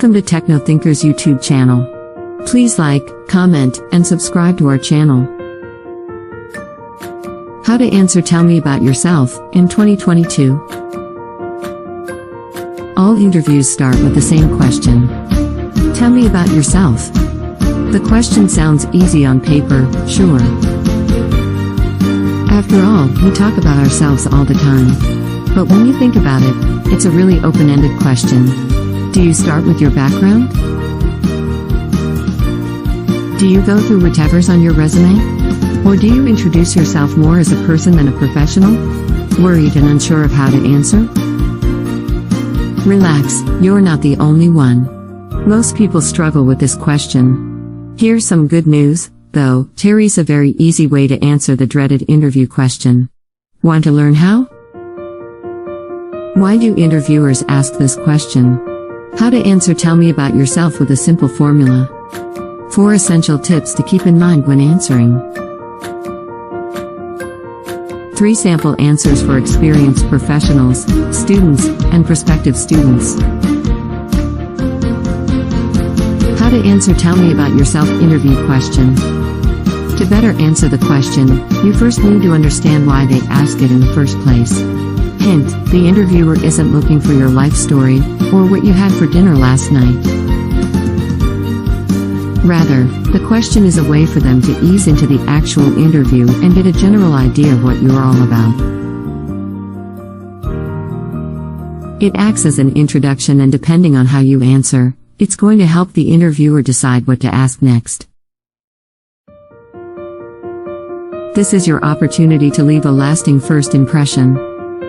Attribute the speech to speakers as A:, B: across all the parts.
A: Welcome to Techno Thinkers YouTube channel. Please like, comment, and subscribe to our channel. How to answer Tell Me About Yourself in 2022. All interviews start with the same question. Tell me about yourself. The question sounds easy on paper, sure. After all, we talk about ourselves all the time. But when you think about it, it's a really open-ended question. Do you start with your background? Do you go through whatever's on your resume? Or do you introduce yourself more as a person than a professional? Worried and unsure of how to answer? Relax, you're not the only one. Most people struggle with this question. Here's some good news, though. Here's a very easy way to answer the dreaded interview question. Want to learn how? Why do interviewers ask this question? How to answer Tell Me About Yourself with a simple formula. 4 essential tips to keep in mind when answering. 3 sample answers for experienced professionals, students, and prospective students. How to answer Tell Me About Yourself interview question. To better answer the question, you first need to understand why they ask it in the first place. Hint, the interviewer isn't looking for your life story, or what you had for dinner last night. Rather, the question is a way for them to ease into the actual interview and get a general idea of what you're all about. It acts as an introduction, and depending on how you answer, it's going to help the interviewer decide what to ask next. This is your opportunity to leave a lasting first impression.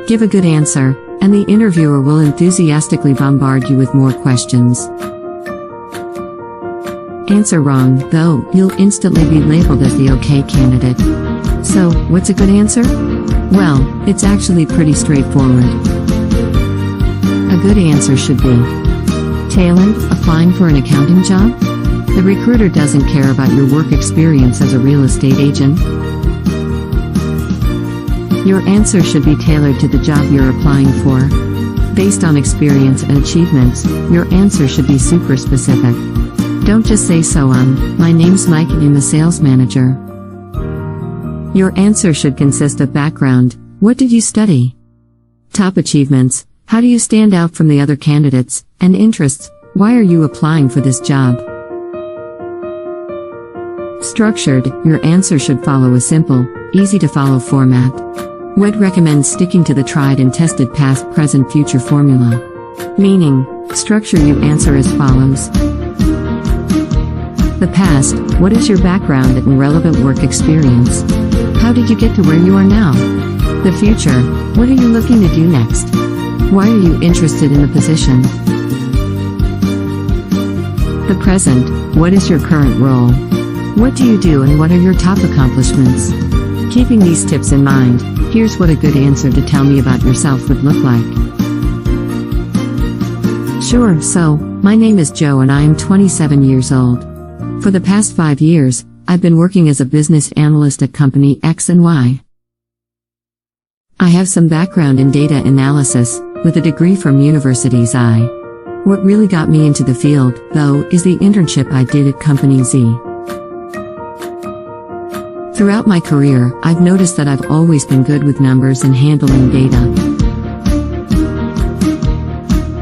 A: Give a good answer, and the interviewer will enthusiastically bombard you with more questions. Answer wrong, though, you'll instantly be labeled as the OK candidate. So, what's a good answer? Well, it's actually pretty straightforward. A good answer should be: Taylor, applying for an accounting job? The recruiter doesn't care about your work experience as a real estate agent. Your answer should be tailored to the job you're applying for. Based on experience and achievements, your answer should be super specific. Don't just say my name's Mike and I'm a sales manager. Your answer should consist of background. What did you study? Top achievements. How do you stand out from the other candidates? And interests. Why are you applying for this job? Structured. Your answer should follow a simple, easy-to-follow format. Would recommend sticking to the tried and tested past, present, future formula. Meaning, structure your answer as follows. The past, what is your background and relevant work experience? How did you get to where you are now? The future, what are you looking to do next? Why are you interested in the position? The present, what is your current role? What do you do and what are your top accomplishments? Keeping these tips in mind, here's what a good answer to Tell Me About Yourself would look like. Sure, so, my name is Joe and I am 27 years old. For the past 5 years, I've been working as a business analyst at company X and Y. I have some background in data analysis, with a degree from University's I. What really got me into the field, though, is the internship I did at company Z. Throughout my career, I've noticed that I've always been good with numbers and handling data.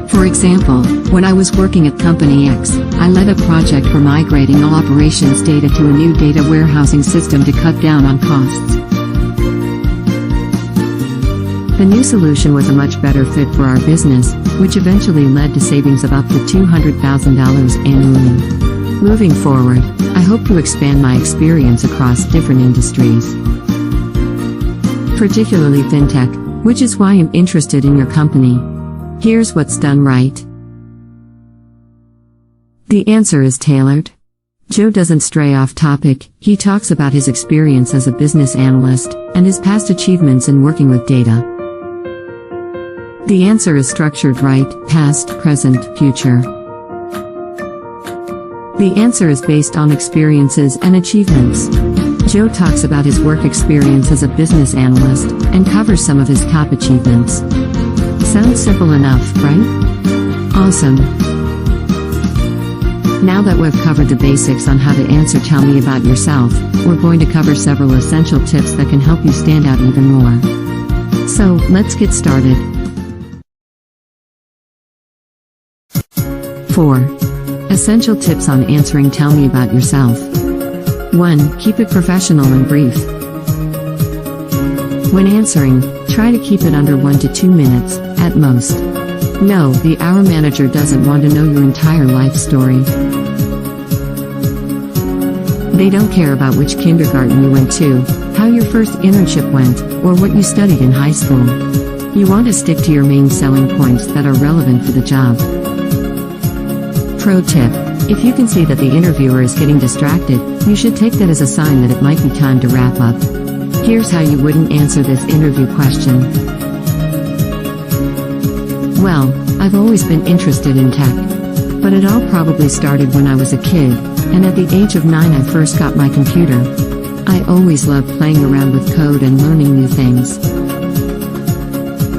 A: For example, when I was working at Company X, I led a project for migrating all operations data to a new data warehousing system to cut down on costs. The new solution was a much better fit for our business, which eventually led to savings of up to $200,000 annually. Moving forward, I hope to expand my experience across different industries, particularly fintech, which is why I'm interested in your company. Here's what's done right. The answer is tailored. Joe doesn't stray off topic. He talks about his experience as a business analyst and his past achievements in working with data. The answer is structured right: past, present, future. The answer is based on experiences and achievements. Joe talks about his work experience as a business analyst, and covers some of his top achievements. Sounds simple enough, right? Awesome. Now that we've covered the basics on how to answer Tell Me About Yourself, we're going to cover several essential tips that can help you stand out even more. So, let's get started. 4. Essential tips on answering Tell Me About Yourself. 1. Keep it professional and brief. When answering, try to keep it under 1 to 2 minutes, at most. No, the hour manager doesn't want to know your entire life story. They don't care about which kindergarten you went to, how your first internship went, or what you studied in high school. You want to stick to your main selling points that are relevant for the job. Pro tip: if you can see that the interviewer is getting distracted, you should take that as a sign that it might be time to wrap up. Here's how you wouldn't answer this interview question. Well, I've always been interested in tech. But it all probably started when I was a kid, and at the age of 9 I first got my computer. I always loved playing around with code and learning new things.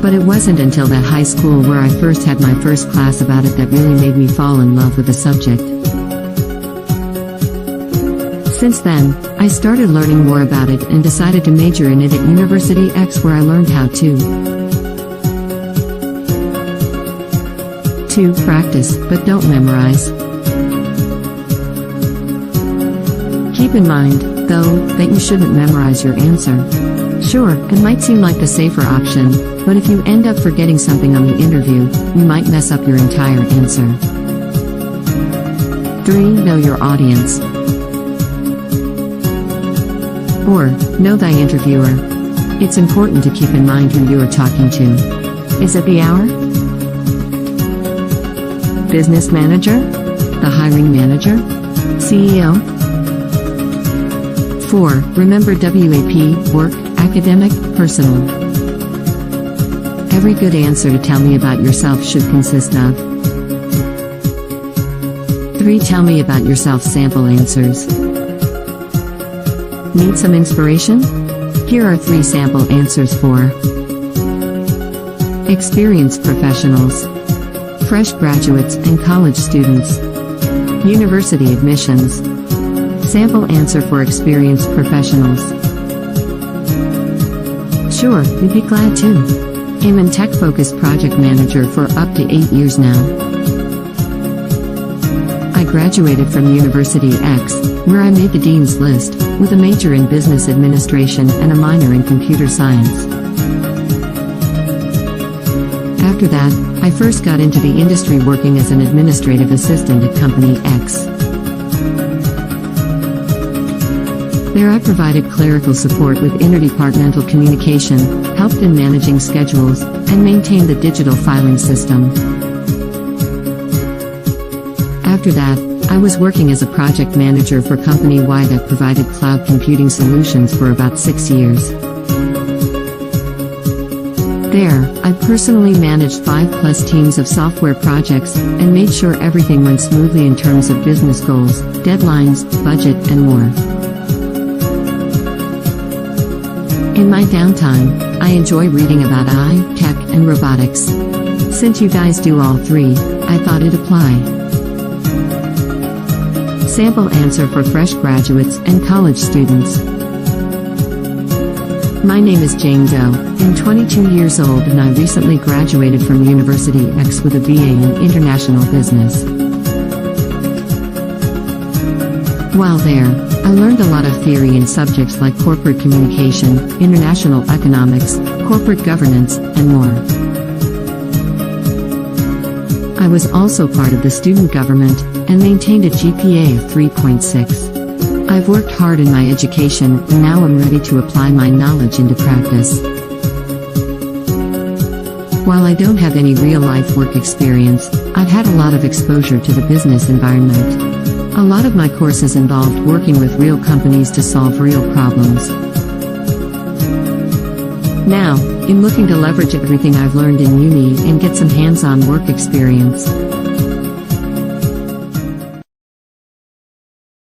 A: But it wasn't until that high school where I first had my first class about it that really made me fall in love with the subject. Since then, I started learning more about it and decided to major in it at University X, where I learned how to 2. Practice, but don't memorize. Keep in mind, though, that you shouldn't memorize your answer. Sure, it might seem like the safer option, but if you end up forgetting something on the interview, you might mess up your entire answer. 3. Know your audience. Or, know thy interviewer. It's important to keep in mind who you are talking to. Is it the hour? Business manager? The hiring manager? CEO? 4. Remember WAP, work, academic, personal. Every good answer to Tell Me About Yourself should consist of 3. Tell me about yourself sample answers. Need some inspiration? Here are 3 sample answers for experienced professionals, fresh graduates and college students, university admissions. Sample answer for experienced professionals. Sure, we'd be glad to. I'm a tech-focused project manager for up to 8 years now. I graduated from University X, where I made the Dean's List, with a major in business administration and a minor in computer science. After that, I first got into the industry working as an administrative assistant at Company X. There I provided clerical support with interdepartmental communication, helped in managing schedules, and maintained the digital filing system. After that, I was working as a project manager for Company Y that provided cloud computing solutions for about 6 years. There, I personally managed 5+ teams of software projects, and made sure everything went smoothly in terms of business goals, deadlines, budget, and more. In my downtime, I enjoy reading about AI, tech, and robotics. Since you guys do all 3, I thought it'd apply. Sample answer for fresh graduates and college students. My name is Jane Doe. I'm 22 years old and I recently graduated from University X with a BA in International Business. While there, I learned a lot of theory in subjects like corporate communication, international economics, corporate governance, and more. I was also part of the student government, and maintained a GPA of 3.6. I've worked hard in my education, and now I'm ready to apply my knowledge into practice. While I don't have any real-life work experience, I've had a lot of exposure to the business environment. A lot of my courses involved working with real companies to solve real problems. Now, I'm looking to leverage everything I've learned in uni and get some hands-on work experience.